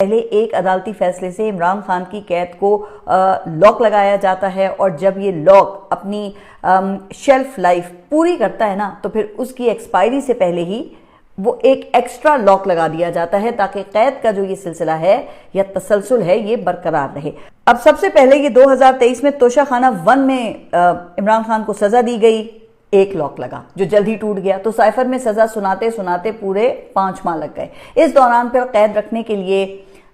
پہلے ایک عدالتی فیصلے سے عمران خان کی قید کو لاک لگایا جاتا ہے، اور جب یہ لاک اپنی شیلف لائف پوری کرتا ہے نا تو پھر اس کی ایکسپائری سے پہلے ہی وہ ایک ایکسٹرا لاک لگا دیا جاتا ہے تاکہ قید کا جو یہ سلسلہ ہے یا تسلسل ہے یہ برقرار رہے۔ اب سب سے پہلے یہ 2023 میں توشہ خانہ 1 میں عمران خان کو سزا دی گئی، ایک لاک لگا جو جلد ہی ٹوٹ گیا، تو سائفر میں سزا سناتے سناتے پورے 5 ماہ لگ گئے۔ اس دوران پھر قید رکھنے کے لیے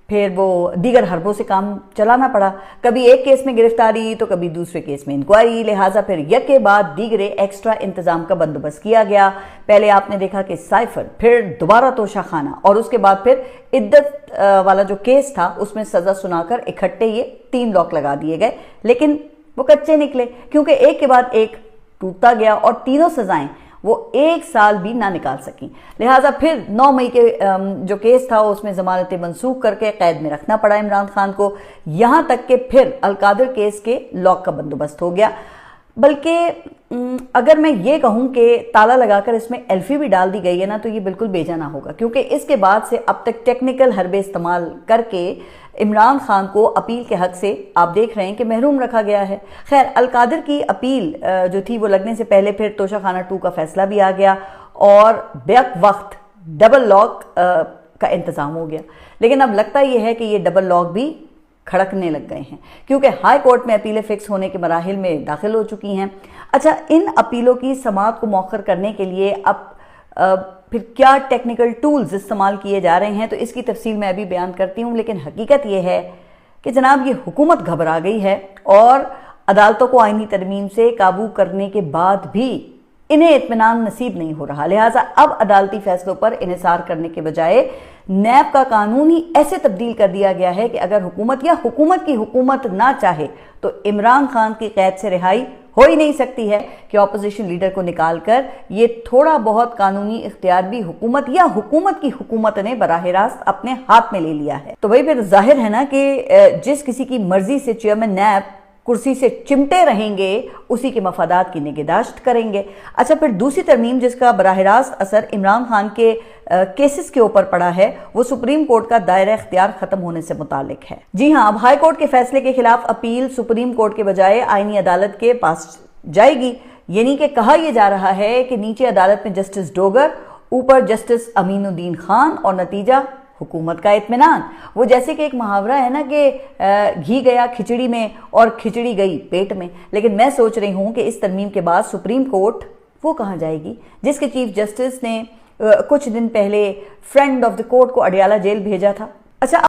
پھر وہ دیگر حربوں سے کام چلانا پڑا، کبھی ایک کیس میں گرفتاری تو کبھی دوسرے کیس میں انکوائری، لہٰذا پھر یک کے بعد دیگرے ایکسٹرا انتظام کا بندوبست کیا گیا۔ پہلے آپ نے دیکھا کہ سائفر، پھر دوبارہ توشہ خانہ، اور اس کے بعد پھر عدت والا جو کیس تھا اس میں سزا سنا کر اکٹھے یہ 3 لاک لگا دیے گئے، لیکن وہ کچے نکلے کیونکہ ایک کے بعد ایک ٹوٹتا گیا اور تینوں سزائیں وہ 1 سال بھی نہ نکال سکیں، لہٰذا پھر 9 مئی کے جو کیس تھا اس میں ضمانتیں منسوخ کر کے قید میں رکھنا پڑا عمران خان کو، یہاں تک کہ پھر القادر کیس کے لاک کا بندوبست ہو گیا۔ بلکہ اگر میں یہ کہوں کہ تالا لگا کر اس میں ایلفی بھی ڈال دی گئی ہے نا تو یہ بالکل بے جانا ہوگا، کیونکہ اس کے بعد سے اب تک ٹیکنیکل حربے استعمال کر کے عمران خان کو اپیل کے حق سے آپ دیکھ رہے ہیں کہ محروم رکھا گیا ہے۔ خیر، القادر کی اپیل جو تھی وہ لگنے سے پہلے پھر توشہ خانہ 2 کا فیصلہ بھی آ گیا اور بیک وقت ڈبل لاک کا انتظام ہو گیا، لیکن اب لگتا یہ ہے کہ یہ ڈبل لاک بھی کھڑکنے لگ گئے ہیں کیونکہ ہائی کورٹ میں اپیلیں فکس ہونے کے مراحل میں داخل ہو چکی ہیں۔ اچھا، ان اپیلوں کی سماعت کو مؤخر کرنے کے لیے اب پھر کیا ٹیکنیکل ٹولز استعمال کیے جا رہے ہیں تو اس کی تفصیل میں ابھی بیان کرتی ہوں، لیکن حقیقت یہ ہے کہ جناب یہ حکومت گھبرا گئی ہے اور عدالتوں کو آئینی ترمیم سے قابو کرنے کے بعد بھی انہیں اطمینان نصیب نہیں ہو رہا، لہٰذا اب عدالتی فیصلوں پر انحصار کرنے کے بجائے نیب کا قانون ہی ایسے تبدیل کر دیا گیا ہے کہ اگر حکومت یا حکومت کی حکومت نہ چاہے تو عمران خان کی قید سے رہائی ہو ہی نہیں سکتی ہے کہ اپوزیشن لیڈر کو نکال کر یہ تھوڑا بہت قانونی اختیار بھی حکومت یا حکومت کی حکومت نے براہ راست اپنے ہاتھ میں لے لیا ہے۔ تو وہی پھر ظاہر ہے نا کہ جس کسی کی مرضی سے چیئرمین نیب کرسی سے چمٹے رہیں گے اسی کے مفادات کی نگہداشت کریں گے۔ اچھا، پھر دوسری ترمیم جس کا براہ راست اثر عمران خان کے کیسز کے اوپر پڑا ہے وہ سپریم کورٹ کا دائرہ اختیار ختم ہونے سے متعلق ہے۔ جی ہاں، اب ہائی کورٹ کے فیصلے کے خلاف اپیل سپریم کورٹ کے بجائے آئینی عدالت کے پاس جائے گی، یعنی کہ کہا یہ جا رہا ہے کہ نیچے عدالت میں جسٹس ڈوگر، اوپر جسٹس امین الدین خان اور نتیجہ حکومت کا اطمینان۔ وہ جیسے کہ ایک محاورہ ہے نا کہ گھی گیا کھچڑی میں اور کھچڑی گئی پیٹ میں، لیکن میں سوچ رہی ہوں کہ اس ترمیم کے بعد سپریم کورٹ وہ کہاں جائے گی جس کے چیف جسٹس نے کچھ دن پہلے فرینڈ آف دی کورٹ کو اڈیالہ جیل بھیجا تھا۔ اچھا،